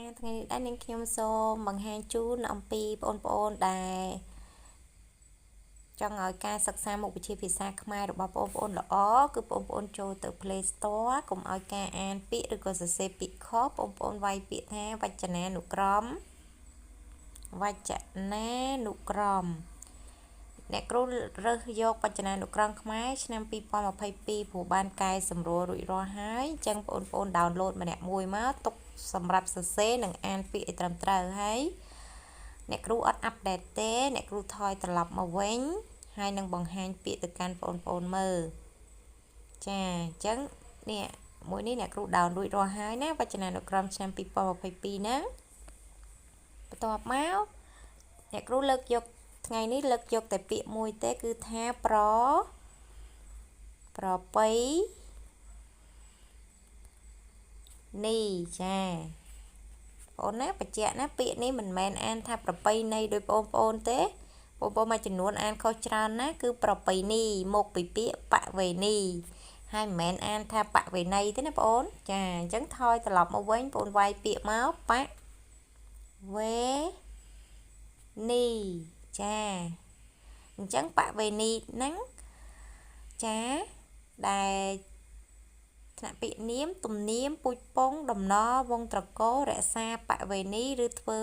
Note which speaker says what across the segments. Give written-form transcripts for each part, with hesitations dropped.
Speaker 1: ថ្ងៃនេះដែរនាងខ្ញុំសូមបង្ហាញជូនអំពីបងប្អូនដែលចង់ឲ្យការសិក្សាមុខវិជ្ជាភាសាខ្មែររបស់បងប្អូនល្អគឺបងប្អូនចូលទៅ Play Store កុំឲ្យការអានពាក្យឬក៏សរសេរពាក្យខុសបងប្អូនវាយពាក្យថាវចនានុក្រមអ្នកគ្រូរើសយកវចនានុក្រមខ្មែរឆ្នាំ2022ព្រោះបានកែសម្រួលរួចរាល់ហើយអញ្ចឹងបងប្អូនដោនឡូតម្នាក់មួយមកទុកសម្រាប់សរសេរនិងអានពាក្យឲ្យត្រឹមត្រូវហើយអ្នកគ្រូអត់អាប់ដេតទេអ្នកគ្រូថយត្រឡប់មកវិញហើយនឹងបង្ហាញពាក្យទៅកាន់បងប្អូនមើលចាអញ្ចឹងនេះមួយនេះអ្នកគ្រូដោនរួចរាល់ហើយណាវចនានុក្រមឆ្នាំ2022ណាបន្ទាប់មកអ្នកគ្រូលើកយកថ្ងៃនេះលើកយកតែពាក្យមួយទេគឺថាប្រពៃណីចាបងប្អូនណាបញ្ជាក់ណាពាក្យនេះមិនមែនអានថាប្រពៃណីដោយបងប្អូនទេបងប្អូនមួយចំនួនអានខុសច្រើនណាគឺប្រពៃណីមកពីពាក្យបវេណីហើយមិនមែនអានថាបវេណីទេណាបងប្អូនចាអញ្ចឹងថយត្រឡប់មកវិញបងប្អូនវាយពាក្យមកបវេណីចាអញ្ចឹងបវេណីហ្នឹងចាដែលថ្នាក់ពាក្យនាមទំនៀមពូជពងដំណរវងត្រកូលរក្សាបវេណីឬធ្វើ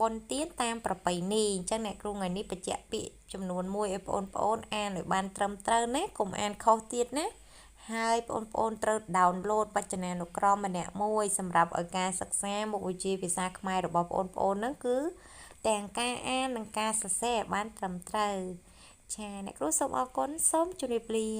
Speaker 1: បុណ្យទានតាមប្រពៃណីអញ្ចឹងអ្នកគ្រូថ្ងៃនេះបញ្ជាក់ពាក្យចំនួន1ឲ្យបងប្អូនអានឲ្យបានត្រឹមត្រូវណាកុំអានខុសទៀតណាហើយបងប្អូនត្រូវដោនឡូតវចនានុក្រមម្នាក់មួយសម្រាប់ឲ្យការសិក្សាមុខវិជ្ជាភាសាខ្មែររបស់បងប្អូនហ្នឹងគឺទាំងការអាននិងការសរសេរឲ្យបានត្រឹមត្រូវចាអ្នកគ្រូសូមអរគុណសូមជម្រាបលា